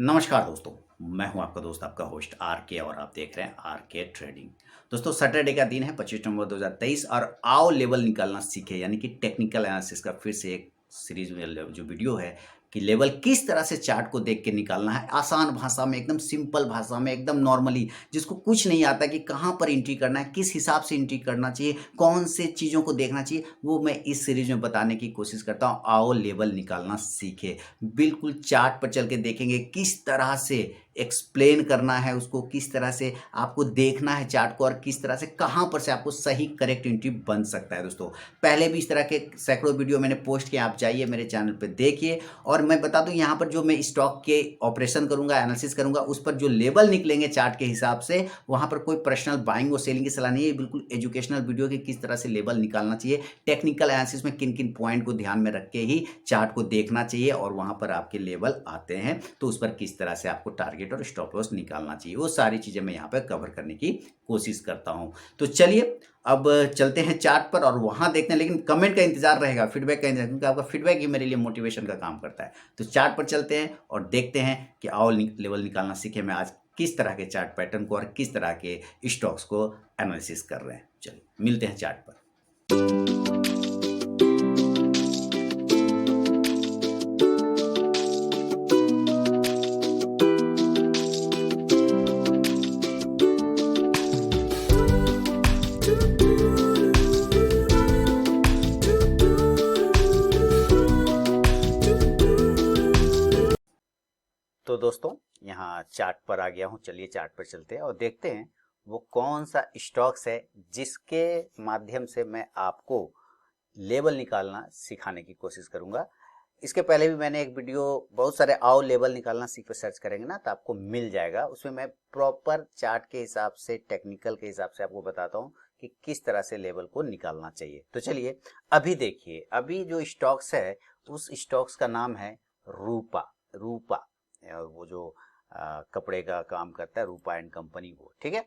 नमस्कार दोस्तों। मैं हूं आपका दोस्त आपका होस्ट आर के और आप देख रहे हैं आर के ट्रेडिंग। दोस्तों सैटरडे का दिन है 25 नवंबर 2023 और आओ लेवल निकालना सीखे यानी कि टेक्निकल एनालिसिस का फिर से एक सीरीज में जो वीडियो है कि लेवल किस तरह से चार्ट को देख के निकालना है आसान भाषा में, एकदम सिंपल भाषा में, एकदम नॉर्मली, जिसको कुछ नहीं आता कि कहाँ पर एंट्री करना है, किस हिसाब से एंट्री करना चाहिए, कौन से चीज़ों को देखना चाहिए, वो मैं इस सीरीज में बताने की कोशिश करता हूँ। आओ लेवल निकालना सीखे। बिल्कुल चार्ट पर चल के देखेंगे किस तरह से एक्सप्लेन करना है उसको, किस तरह से आपको देखना है चार्ट को और किस तरह से कहाँ पर से आपको सही करेक्ट एंट्री बन सकता है। दोस्तों पहले भी इस तरह के सैकड़ों वीडियो मैंने पोस्ट किए, आप जाइए मेरे चैनल पे देखिए। और मैं बता दूं यहाँ पर जो मैं स्टॉक के ऑपरेशन करूंगा, एनालिसिस करूंगा, उस पर जो लेवल निकलेंगे चार्ट के हिसाब से, वहां पर कोई पर्सनल बाइंग और सेलिंग की सलाह नहीं है। बिल्कुल एजुकेशनल वीडियो कि किस तरह से लेवल निकालना चाहिए, टेक्निकल एनालिसिस में किन किन पॉइंट को ध्यान में रख के ही चार्ट को देखना चाहिए और वहां पर आपके लेवल आते हैं तो उस पर किस तरह से आपको टारगेट और स्टॉप लॉस निकालना चाहिए, वो सारी चीजें मैं यहाँ पर कवर करने की कोशिश करता हूं। तो चलिए अब चलते हैं चार्ट पर और वहां देखते हैं, लेकिन कमेंट का इंतजार रहेगा, फीडबैक का इंतजार, क्योंकि आपका फीडबैक ही मेरे लिए मोटिवेशन का काम करता है। तो चार्ट पर चलते हैं और देखते हैं कि आओ लेवल निकालना सीखे मैं आज किस तरह के चार्ट पैटर्न को और किस तरह के स्टॉक्स को एनालिसिस कर रहे हैं। चलिए मिलते हैं चार्ट पर। तो दोस्तों यहाँ चार्ट पर आ गया हूँ। चलिए चार्ट पर चलते हैं और देखते हैं वो कौन सा स्टॉक्स है जिसके माध्यम से मैं आपको लेवल निकालना सिखाने की कोशिश करूंगा। इसके पहले भी मैंने एक वीडियो, बहुत सारे आओ लेवल निकालना सीख पर सर्च करेंगे ना तो आपको मिल जाएगा। उसमें मैं प्रॉपर चार्ट के हिसाब से, टेक्निकल के हिसाब से आपको बताता हूँ कि किस तरह से लेवल को निकालना चाहिए। तो चलिए अभी देखिए, अभी जो स्टॉक्स है उस स्टॉक्स का नाम है रूपा। रूपा वो जो कपड़े का काम करता है, रूपा एंड कंपनी, वो ठीक है।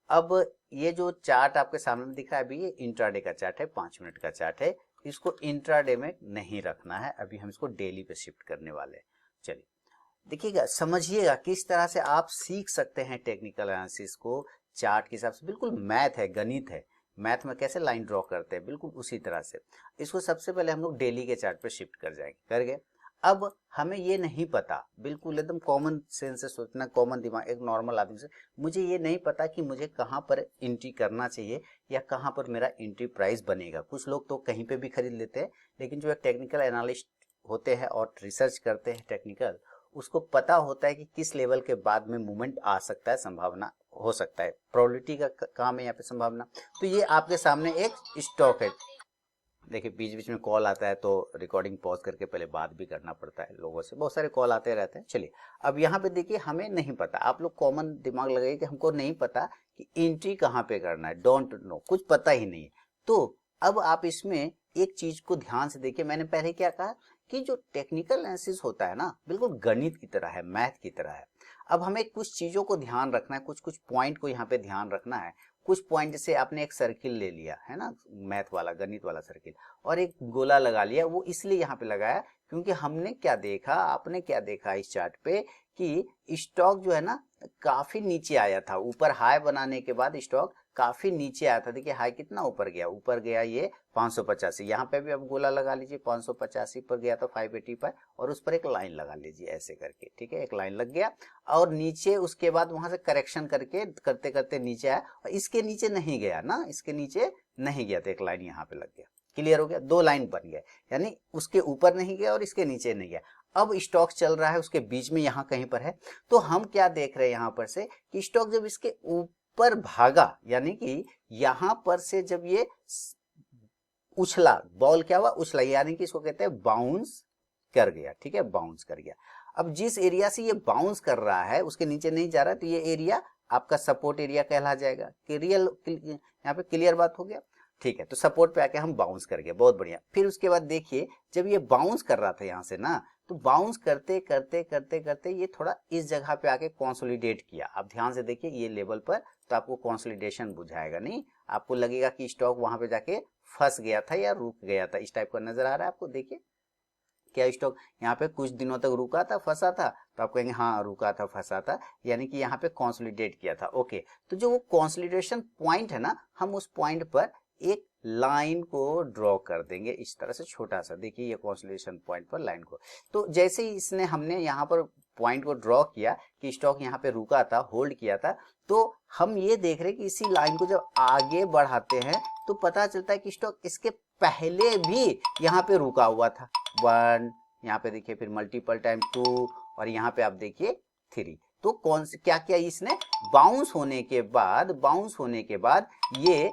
अब ये जो चार्ट आपके सामने दिख रहा है अभी, ये इंट्राडे का चार्ट है, 5 मिनट का चार्ट है। इसको इंट्राडे में नहीं रखना है, अभी हम इसको डेली पे शिफ्ट करने वाले हैं। चलिए देखिएगा, समझिएगा किस तरह से आप सीख सकते हैं टेक्निकल एनालिसिस को चार्ट के हिसाब से। बिल्कुल मैथ है, गणित है। मैथ में कैसे लाइन ड्रॉ करते हैं, बिल्कुल उसी तरह से इसको सबसे पहले हम लोग डेली के चार्ट पे शिफ्ट कर जाएंगे। कर गए। अब हमें ये नहीं पता, बिल्कुल एकदम कॉमन सेंस से सोचना, कॉमन दिमाग, एक नॉर्मल आदमी से, मुझे ये नहीं पता कि मुझे कहाँ पर एंट्री करना चाहिए या कहाँ पर मेरा एंट्री प्राइस बनेगा। कुछ लोग तो कहीं पे भी खरीद लेते हैं, लेकिन जो एक टेक्निकल एनालिस्ट होते हैं और रिसर्च करते हैं टेक्निकल, उसको पता होता है कि किस लेवल के बाद में मूवमेंट आ सकता है, संभावना हो सकता है। प्रोबेबिलिटी का काम है यहाँ पे, संभावना। तो ये आपके सामने एक स्टॉक है। देखिए बीच बीच में कॉल आता है तो रिकॉर्डिंग पॉज करके पहले बात भी करना पड़ता है, लोगों से बहुत सारे कॉल आते रहते हैं। चलिए अब यहाँ पे देखिए, हमें नहीं पता, आप लोग कॉमन दिमाग लगाइए कि हमको नहीं पता कि एंट्री कहाँ पे करना है, डोंट नो, कुछ पता ही नहीं है। तो अब आप इसमें एक चीज को ध्यान से देखिए, मैंने पहले क्या कहा कि जो टेक्निकल एनालिसिस होता है ना, बिल्कुल गणित की तरह है, मैथ की तरह है। अब हमें कुछ चीजों को ध्यान रखना है, कुछ कुछ पॉइंट को यहाँ पे ध्यान रखना है। कुछ पॉइंट, जैसे आपने एक सर्किल ले लिया है ना, मैथ वाला, गणित वाला सर्किल, और एक गोला लगा लिया। वो इसलिए यहाँ पे लगाया क्योंकि हमने क्या देखा, आपने क्या देखा इस चार्ट पे कि स्टॉक जो है ना काफी नीचे आया था। ऊपर हाई बनाने के बाद स्टॉक काफी नीचे आया था। देखिए हाई कितना ऊपर गया, ऊपर गया ये 585। यहाँ पे भी अब गोला लगा लीजिए, 585 पर गया था 580 पर, और उस पर एक लाइन लगा लीजिए ऐसे करके, ठीक है, एक लाइन लग गया। और नीचे उसके बाद वहां से करेक्शन करके करते करते नीचे आया, और इसके नीचे नहीं गया ना, इसके नीचे नहीं गया, तो एक लाइन यहाँ पे लग गया। क्लियर हो गया, दो लाइन बन गए, यानी उसके ऊपर नहीं गया और इसके नीचे नहीं गया। अब स्टॉक चल रहा है उसके बीच में, यहाँ कहीं पर है। तो हम क्या देख रहे हैं यहाँ पर से कि स्टॉक जब इसके ऊपर भागा, यानी कि यहाँ पर से जब ये उछला, बॉल क्या हुआ, उछला, यानी कि इसको कहते हैं बाउंस कर गया, ठीक है, बाउंस कर गया। अब जिस एरिया से ये बाउंस कर रहा है उसके नीचे नहीं जा रहा है, तो ये एरिया आपका सपोर्ट एरिया कहला जाएगा। यहाँ पे क्लियर बात हो गया, ठीक है। तो सपोर्ट पे आके हम बाउंस कर गए, बहुत बढ़िया। फिर उसके बाद देखिए, जब ये बाउंस कर रहा था यहाँ से ना, तो बाउंस करते करते करते करते ये थोड़ा इस जगह पे आके कंसोलिडेट किया। आप ध्यान से देखिए ये लेवल पर, तो आपको कंसोलिडेशन बुझाएगा, नहीं आपको लगेगा कि स्टॉक वहां पे जाके फंस गया था या रुक गया था, इस टाइप का नजर आ रहा है आपको। देखिए क्या स्टॉक यहाँ पे कुछ दिनों तक रुका था, फंसा था, तो आप कहेंगे हाँ रुका था, फंसा था, यानी कि यहाँ पे कंसोलिडेट किया था। ओके, तो जो वो कंसोलिडेशन पॉइंट है ना, हम उस पॉइंट पर एक लाइन को ड्रॉ कर देंगे इस तरह से, छोटा सा, देखिए ये कंसोलिडेशन पॉइंट पर लाइन को। तो जैसे ही इसने हमने यहाँ पर पॉइंट को ड्रॉ किया कि स्टॉक यहाँ पे रुका था, होल्ड किया था, तो हम ये देख रहे हैं कि इसी लाइन को जब आगे बढ़ाते हैं तो पता चलता है कि स्टॉक इसके पहले भी यहाँ पे रुका हुआ था, 1, यहाँ पे देखिए फिर मल्टीपल टाइम 2, और यहाँ पे आप देखिए 3। तो कौन से क्या किया इसने, बाउंस होने के बाद ये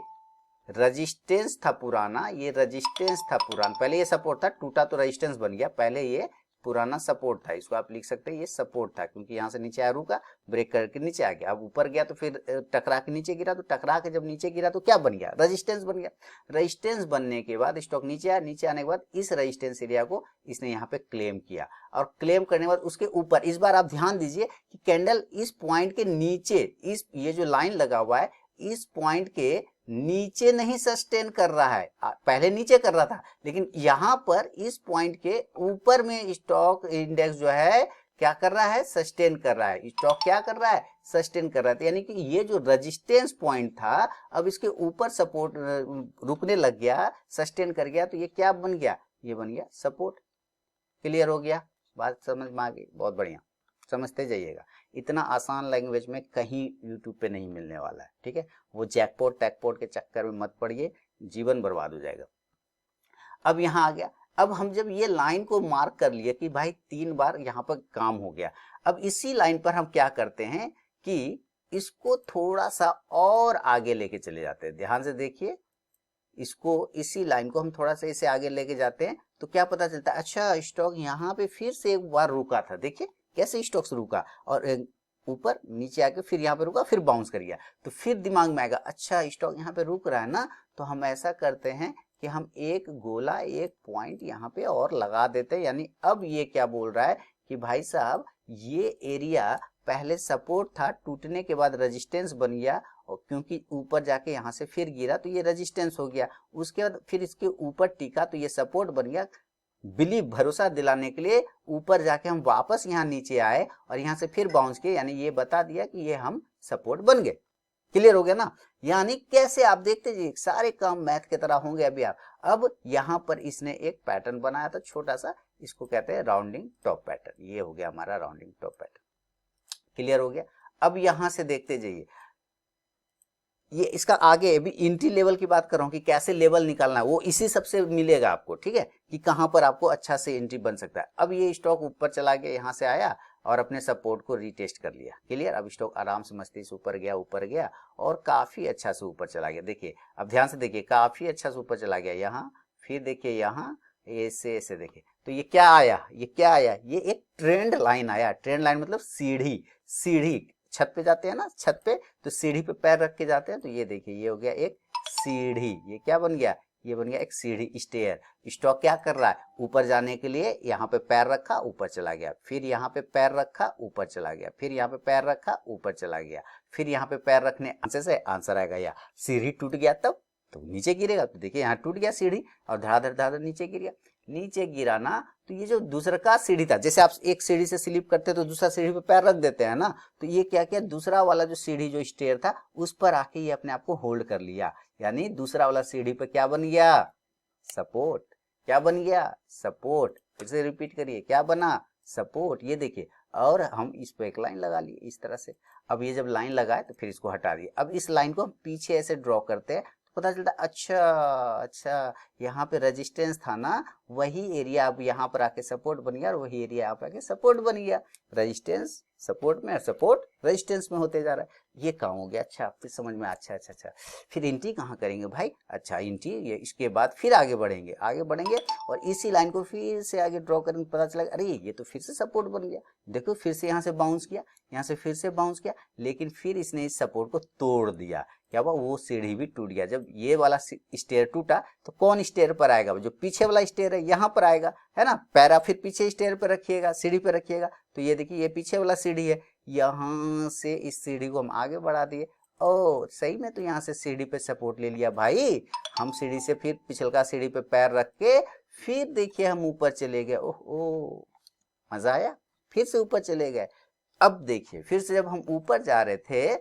रेजिस्टेंस था पुराना, ये रेजिस्टेंस था पुराना, पहले ये सपोर्ट था, टूटा तो रेजिस्टेंस बन गया, पहले ये पुराना सपोर्ट था, इसको आप लिख सकते हैं ये सपोर्ट था, क्योंकि यहाँ से नीचे आया, रुका, ब्रेक करके नीचे आ गया, अब ऊपर गया तो फिर टकरा के नीचे गिरा, तो टकरा के जब नीचे गिरा तो क्या बन गया, रेजिस्टेंस बन गया। रेजिस्टेंस बनने के बाद स्टॉक नीचे आया, नीचे आने के बाद इस रेजिस्टेंस एरिया को इसने यहाँ पे क्लेम किया, और क्लेम करने के बाद उसके ऊपर, इस बार आप ध्यान दीजिए कि कैंडल इस पॉइंट के नीचे, इस ये जो लाइन लगा हुआ है इस पॉइंट के नीचे नहीं सस्टेन कर रहा है, पहले नीचे कर रहा था, लेकिन यहां पर इस पॉइंट के ऊपर में स्टॉक इंडेक्स जो है क्या कर रहा है, सस्टेन कर रहा है। स्टॉक क्या कर रहा है, सस्टेन कर रहा है, यानी कि ये जो रेजिस्टेंस पॉइंट था अब इसके ऊपर सपोर्ट रुकने लग गया, सस्टेन कर गया, तो ये क्या बन गया, ये बन गया सपोर्ट। क्लियर हो गया, बात समझ में आ गई, बहुत बढ़िया, समझते जाइएगा, इतना आसान लैंग्वेज में कहीं यूट्यूब पे नहीं मिलने वाला है, ठीक है। वो जैकपॉट टैकपॉट के चक्कर में मत पड़िए, जीवन बर्बाद हो जाएगा। अब यहाँ आ गया, अब हम जब ये लाइन को मार्क कर लिए कि भाई 3 बार यहाँ पर काम हो गया, अब इसी लाइन पर हम क्या करते हैं कि इसको थोड़ा सा और आगे लेके चले जाते हैं। ध्यान से देखिए, इसको, इसी लाइन को हम थोड़ा सा इसे आगे लेके जाते हैं तो क्या पता चलता है, अच्छा स्टॉक यहाँ पे फिर से एक बार रुका था, देखिए कैसे स्टॉक से रुका, और ऊपर नीचे आके फिर यहाँ पे रुका, फिर बाउंस कर गया, तो फिर दिमाग में आएगा, अच्छा स्टॉक यहाँ पे रुक रहा है ना, तो हम ऐसा करते हैं कि हम एक गोला, एक पॉइंट यहाँ पे और लगा देते हैं। यानी अब ये क्या बोल रहा है कि भाई साहब ये एरिया पहले सपोर्ट था, टूटने के बाद रेजिस्टेंस बन गया, और क्योंकि ऊपर जाके यहाँ से फिर गिरा तो ये रेजिस्टेंस हो गया, उसके बाद फिर इसके ऊपर टिका तो ये सपोर्ट बन गया। बिलीव, भरोसा दिलाने के लिए ऊपर जाके हम वापस यहाँ नीचे आए और यहाँ से फिर बाउंस किए, यानी ये बता दिया कि ये हम सपोर्ट बन गए। क्लियर हो गया ना, यानी कैसे आप देखते जी, सारे काम मैथ की तरह होंगे अभी आप। अब यहाँ पर इसने एक पैटर्न बनाया था छोटा सा, इसको कहते हैं राउंडिंग टॉप पैटर्न, ये हो गया हमारा राउंडिंग टॉप पैटर्न। क्लियर हो गया, अब यहां से देखते जाइए, ये इसका आगे भी एंट्री लेवल की बात कर रहा हूं कि कैसे लेवल निकालना है, वो इसी सबसे मिलेगा आपको, ठीक है, कि कहां पर आपको अच्छा से एंट्री बन सकता है। अब ये स्टॉक ऊपर चला गया, यहां से आया और अपने सपोर्ट को रीटेस्ट कर लिया। क्लियर, अब स्टॉक आराम से मस्ती से ऊपर गया और काफी अच्छा से ऊपर चला गया। देखिए अब ध्यान से देखिए, काफी अच्छा से ऊपर चला गया, यहाँ फिर देखिए यहाँ ऐसे ऐसे देखिए, तो ये क्या आया, ये एक ट्रेंड लाइन आया। ट्रेंड लाइन मतलब सीढ़ी छत पे जाते हैं ना, छत पे तो सीढ़ी पे पैर रख के जाते हैं, तो ये देखिए ये हो गया एक सीढ़ी, ये क्या बन गया, ये बन गया एक सीढ़ी, स्टेयर। स्टॉक क्या कर रहा है, ऊपर जाने के लिए यहाँ पे पैर रखा, ऊपर चला गया, फिर यहाँ पे पैर रखा, ऊपर चला गया, फिर यहाँ पे पैर रखा, ऊपर चला गया, फिर यहाँ पे पैर रखने से आंसर आएगा या सीढ़ी टूट गया तब तो नीचे गिरेगा। तो देखिए यहाँ टूट गया सीढ़ी और धड़ाधड़ नीचे गिर गया। नीचे गिरा ना, तो ये जो दूसरा का सीढ़ी था, जैसे आप एक सीढ़ी से स्लिप करते हैं तो दूसरा सीढ़ी पे पैर रख देते हैं ना, तो ये क्या किया, दूसरा वाला जो सीढ़ी जो स्टेयर था उस पर आके ये अपने आप को होल्ड कर लिया, यानी दूसरा वाला सीढ़ी पे क्या बन गया, सपोर्ट। क्या बन गया, सपोर्ट। फिर से रिपीट करिए, क्या बना, सपोर्ट। ये देखिए, और हम इस पे एक लाइन लगा लिए इस तरह से। अब ये जब लाइन लगाए तो फिर इसको हटा दिए। अब इस लाइन को हम पीछे ऐसे ड्रॉ करते हैं, पता चलता अच्छा यहाँ पे रेजिस्टेंस था ना, वही एरिया अब यहाँ पर आके सपोर्ट बन गया और वही एरिया यहाँ पे आके सपोर्ट बन गया। रेजिस्टेंस सपोर्ट में, सपोर्ट रेजिस्टेंस में होते जा रहा है। ये काम हो गया। अच्छा फिर समझ में, अच्छा फिर एंट्री कहाँ करेंगे भाई, अच्छा एंट्री ये, इसके बाद फिर आगे बढ़ेंगे और इसी लाइन को फिर से आगे ड्रॉ करेंगे, पता चला अरे ये तो फिर से सपोर्ट बन गया। देखो फिर से यहाँ से बाउंस किया, यहाँ से फिर से बाउंस किया, लेकिन फिर इसने इस सपोर्ट को तोड़ दिया। क्या हुआ, वो सीढ़ी भी टूट गया। जब ये वाला स्टेयर टूटा तो कौन स्टेयर पर आएगा, जो पीछे वाला स्टेयर है यहाँ पर आएगा, है ना। पैरा फिर पीछे स्टेयर पर रखिएगा, सीढ़ी पर रखिएगा, तो ये देखिए ये पीछे वाला सीढ़ी है, यहाँ से इस सीढ़ी को हम आगे बढ़ा दिए ओ सही में तो यहाँ से सीढ़ी पे सपोर्ट ले लिया भाई, हम सीढ़ी से फिर पिछलका सीढ़ी पे पैर रख के फिर देखिए हम ऊपर चले गए। ओह मजा आया, फिर से ऊपर चले गए। अब देखिए फिर से जब हम ऊपर जा रहे थे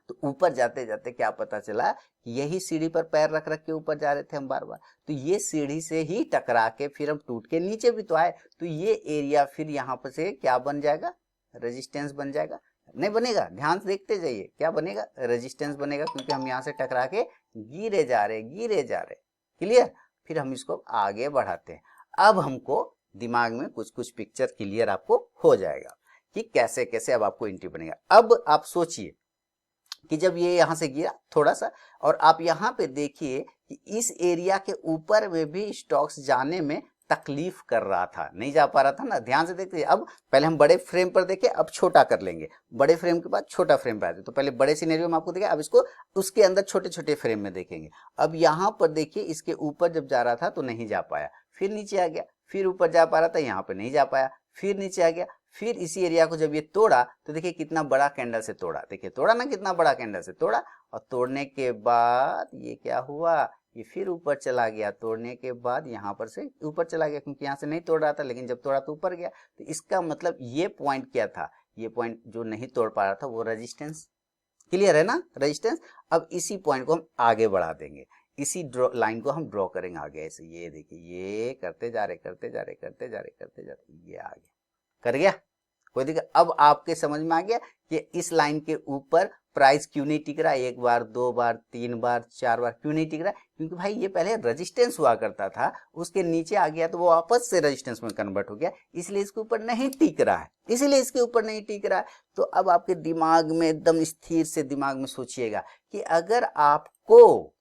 तो ऊपर जाते जाते क्या पता चला, यही सीढ़ी पर पैर रख रख के ऊपर जा रहे थे हम बार बार, तो ये सीढ़ी से ही टकरा के फिर हम टूट के नीचे भी तो आए, तो ये एरिया फिर यहाँ पर से क्या बन जाएगा, रेजिस्टेंस बन जाएगा। नहीं बनेगा, ध्यान से देखते जाइए, क्या बनेगा, रेजिस्टेंस बनेगा, क्योंकि हम यहाँ से टकरा के गिरे जा रहे। क्लियर। फिर हम इसको आगे बढ़ाते हैं। अब हमको दिमाग में कुछ कुछ पिक्चर क्लियर आपको हो जाएगा कि कैसे कैसे अब आपको एंट्री बनेगा। अब आप सोचिए कि जब ये यहाँ से गिरा थोड़ा सा, और आप यहाँ पे देखिए कि इस एरिया के ऊपर में भी स्टॉक्स जाने में तकलीफ कर रहा था, नहीं जा पा रहा था ना। ध्यान से देखते हैं। अब पहले हम बड़े फ्रेम पर देखें, अब छोटा कर लेंगे, बड़े फ्रेम के बाद छोटा फ्रेम पे आते। तो पहले बड़े सिनेरियो में आपको देखें, अब इसको उसके अंदर छोटे छोटे फ्रेम में देखेंगे। अब यहाँ पर देखिए इसके ऊपर जब जा रहा था तो नहीं जा पाया, फिर नीचे आ गया, फिर ऊपर जा पा रहा था, यहाँ पे नहीं जा पाया, फिर नीचे आ गया, फिर इसी एरिया को जब ये तोड़ा तो देखिए कितना बड़ा कैंडल से तोड़ा, देखिए तोड़ा ना, कितना बड़ा कैंडल से तोड़ा, और तोड़ने के बाद ये क्या हुआ, ये फिर ऊपर चला गया, तोड़ने के बाद यहाँ पर से ऊपर चला गया, क्योंकि यहाँ से नहीं तोड़ रहा था, लेकिन जब तोड़ा तो ऊपर गया। तो इसका मतलब ये पॉइंट क्या था, ये पॉइंट जो नहीं तोड़ पा रहा था वो रेजिस्टेंस। क्लियर है ना, रेजिस्टेंस। अब इसी पॉइंट को हम आगे बढ़ा देंगे, इसी लाइन को हम ड्रॉ करेंगे आगे ऐसे, ये देखिए ये करते जा रहे, ये आगे कर गया, कोई दिक्कत। अब आपके समझ में आ गया कि इस लाइन के ऊपर प्राइस क्यों नहीं टिक रहा, एक बार, दो बार, तीन बार, चार बार क्यों नहीं टिक रहा, क्योंकि भाई ये पहले रेजिस्टेंस हुआ करता था, उसके नीचे आ गया तो वो वापस से रेजिस्टेंस में कन्वर्ट हो गया, इसलिए इसके ऊपर नहीं टिक रहा है, इसलिए इसके ऊपर नहीं टिक रहा है। तो अब आपके दिमाग में एकदम स्थिर से दिमाग में सोचिएगा कि अगर आपको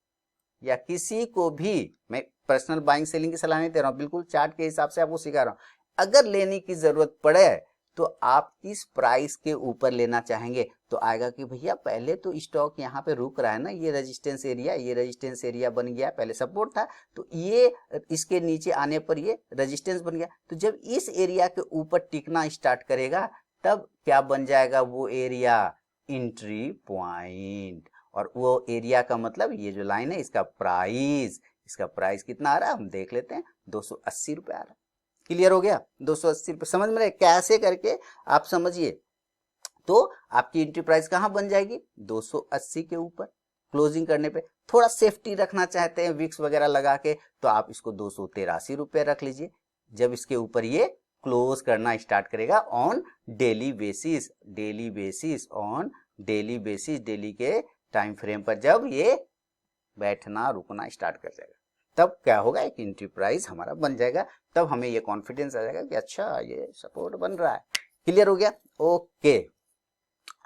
या किसी को भी, मैं पर्सनल बाइंग सेलिंग की सलाह नहीं दे रहा हूँ, बिल्कुल चार्ट के हिसाब से आपको सिखा रहा हूँ, अगर लेने की जरूरत पड़े तो आप किस प्राइस के ऊपर लेना चाहेंगे। तो आएगा कि भैया पहले तो स्टॉक यहाँ पे रुक रहा है ना, ये रेजिस्टेंस एरिया बन गया, पहले सपोर्ट था, तो ये इसके नीचे आने पर ये रेजिस्टेंस बन गया, तो जब इस एरिया के ऊपर टिकना स्टार्ट करेगा तब क्या बन जाएगा वो एरिया, एंट्री पॉइंट। और वो एरिया का मतलब ये जो लाइन है इसका प्राइस कितना आ रहा है हम देख लेते हैं, 280 रुपए आ रहा है। क्लियर हो गया, 280 रुपए, समझ में रहे कैसे करके आप समझिए। तो आपकी एंट्री प्राइस कहाँ बन जाएगी, 280 के ऊपर। क्लोजिंग करने पे थोड़ा सेफ्टी रखना चाहते हैं विक्स वगैरह लगा के, तो आप इसको 283 रुपए रख लीजिए, जब इसके ऊपर ये क्लोज करना स्टार्ट करेगा ऑन डेली बेसिस, डेली के टाइम फ्रेम पर जब ये बैठना रुकना स्टार्ट कर जाएगा, तब क्या होगा, एक एंट्री प्राइस हमारा बन जाएगा, तब हमें ये कॉन्फिडेंस आ जाएगा कि अच्छा ये सपोर्ट बन रहा है। क्लियर हो गया, ओके।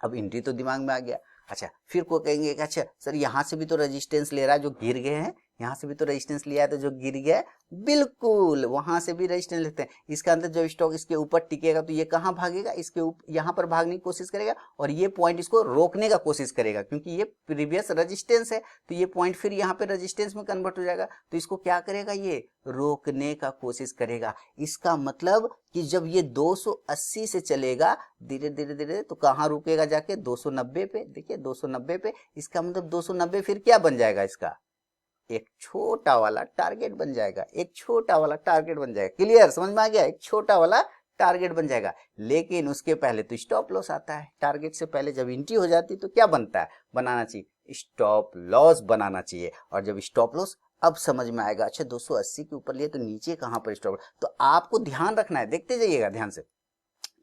अब एंट्री तो दिमाग में आ गया। अच्छा फिर को कहेंगे कि अच्छा सर यहाँ से भी तो रेजिस्टेंस ले रहा है जो गिर गए हैं, यहाँ से भी तो रेजिस्टेंस लिया है तो जो गिर गया है, बिल्कुल वहां से भी रेजिस्टेंस लेते हैं। इसका अंदर जब स्टॉक इसके ऊपर टिकेगा तो ये कहाँ भागेगा, इसके ऊपर, यहाँ पर भागने की कोशिश करेगा, और ये पॉइंट इसको रोकने का कोशिश करेगा, क्योंकि ये प्रीवियस रेजिस्टेंस है, तो ये पॉइंट फिर यहाँ पे रेजिस्टेंस में कन्वर्ट हो जाएगा, तो इसको क्या करेगा, ये रोकने का कोशिश करेगा। इसका मतलब कि जब ये 280 से चलेगा धीरे धीरे तो कहाँ रुकेगा जाके, 290 पे। देखिए 290 पे, इसका मतलब 290 फिर क्या बन जाएगा, इसका एक छोटा वाला टारगेट बन जाएगा, क्लियर, समझ में आ गया, एक छोटा वाला टारगेट बन जाएगा। लेकिन उसके पहले तो स्टॉप लॉस आता है, टारगेट से पहले जब एंट्री हो जाती तो क्या बनता है, बनाना चाहिए स्टॉप लॉस बनाना चाहिए। और जब स्टॉप लॉस, अब समझ में आएगा, अच्छा 280 के ऊपर लिए तो नीचे कहां पर स्टॉप, तो आपको ध्यान रखना है, देखते जाइएगा ध्यान से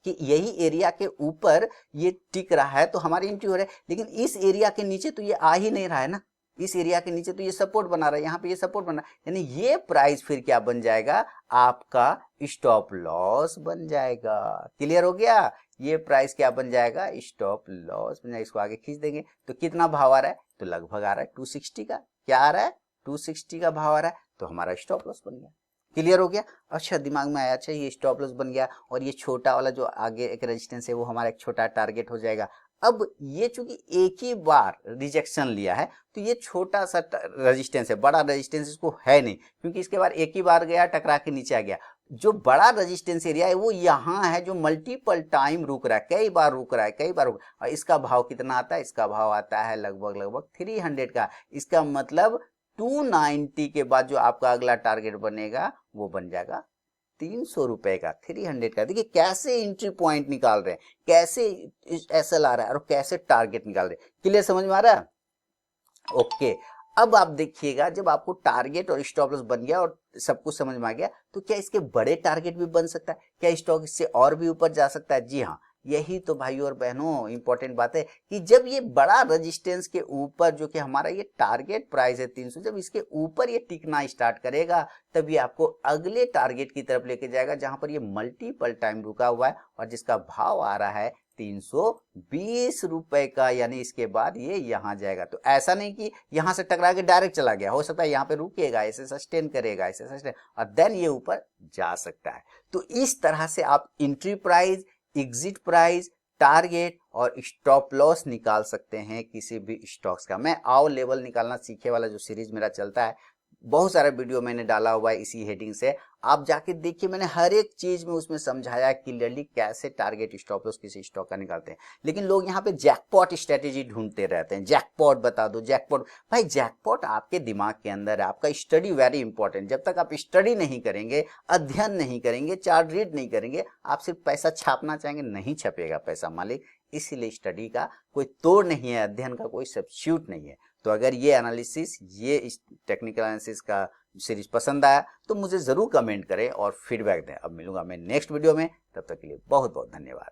कि यही एरिया के ऊपर ये टिक रहा है तो हमारी एंट्री हो रहा है, लेकिन इस एरिया के नीचे तो ये आ ही नहीं रहा है ना, इस एरिया के नीचे तो ये सपोर्ट बना रहा है, यहाँ पे ये सपोर्ट बना, यानी ये प्राइस फिर क्या बन जाएगा, आपका स्टॉप लॉस बन जाएगा। क्लियर हो गया, ये प्राइस क्या बन जाएगा, स्टॉप लॉस बन जाएगा। इसको आगे खींच देंगे तो कितना भाव आ रहा है, तो लगभग आ रहा है 260 का, क्या आ रहा है, 260 का भाव आ रहा है, तो हमारा स्टॉप लॉस बन गया। क्लियर हो गया, अच्छा दिमाग में आया, अच्छा ये स्टॉप लॉस बन गया, और ये छोटा वाला जो आगे एक रेजिस्टेंस है वो हमारा एक छोटा टारगेट हो जाएगा। अब ये चूंकि एक ही बार रिजेक्शन लिया है तो ये छोटा सा रेजिस्टेंस है, बड़ा रेजिस्टेंस इसको है नहीं, क्योंकि इसके बाद एक ही बार गया टकरा के नीचे आ गया, जो बड़ा रेजिस्टेंस एरिया है वो यहाँ है, जो मल्टीपल टाइम रुक रहा है, कई बार रुक रहा है, कई बार रुक, और इसका भाव कितना आता है, इसका भाव आता है लगभग 300 का। इसका मतलब 290 के बाद जो आपका अगला टारगेट बनेगा वो बन जाएगा 300 रुपए का, 300 का। देखिए कैसे एंट्री पॉइंट निकाल रहे हैं, कैसे एसएल आ रहा है और कैसे टारगेट निकाल रहे हैं। क्लियर, समझ में आ रहा है? ओके, अब आप देखिएगा जब आपको टारगेट और स्टॉप लॉस बन गया और सब कुछ समझ में आ गया, तो क्या इसके बड़े टारगेट भी बन सकता है? क्या स्टॉक इससे और भी ऊपर जा सकता है? जी हाँ, यही तो भाइयों और बहनों इंपॉर्टेंट बात है कि जब ये बड़ा रेजिस्टेंस के ऊपर, जो कि हमारा ये टारगेट प्राइस है 300, जब इसके ऊपर ये टिकना स्टार्ट करेगा, तब ये आपको अगले टारगेट की तरफ लेके जाएगा, जहां पर ये मल्टीपल टाइम रुका हुआ है और जिसका भाव आ रहा है 320 रुपए का। यानी इसके बाद ये यहां जाएगा। तो ऐसा नहीं कि यहां से टकरा के डायरेक्ट चला गया, हो सकता है यहां पे रुकेगा, ऐसे सस्टेन करेगा, ऐसे सस्टेन, और देन ये ऊपर जा सकता है। तो इस तरह से आप entry price, exit price, target और स्टॉप लॉस निकाल सकते हैं किसी भी स्टॉक्स का। मैं आओ लेवल निकालना सीखे वाला जो सीरीज मेरा चलता है, बहुत सारा वीडियो मैंने डाला हुआ है इसी हेडिंग से, आप जाके देखिए, मैंने हर एक चीज में उसमें समझाया क्लियरली कैसे टारगेट स्टॉप लॉस किसी स्टॉक का निकालते हैं। लेकिन लोग यहाँ पे जैकपॉट स्ट्रेटेजी ढूंढते रहते हैं, जैकपॉट बता दो, जैकपॉट। भाई जैकपॉट आपके दिमाग के अंदर है, आपका स्टडी वेरी इंपॉर्टेंट। जब तक आप स्टडी नहीं करेंगे, अध्ययन नहीं करेंगे, चार्ट रीड नहीं करेंगे, आप सिर्फ पैसा छापना चाहेंगे, नहीं छपेगा पैसा मालिक। इसीलिए स्टडी का कोई तोड़ नहीं है, अध्ययन का कोई सब्स्टिट्यूट नहीं है। तो अगर ये एनालिसिस, ये टेक्निकल एनालिसिस का सीरीज पसंद आया तो मुझे जरूर कमेंट करें और फीडबैक दें। अब मिलूंगा मैं नेक्स्ट वीडियो में, तब तक के लिए बहुत बहुत धन्यवाद।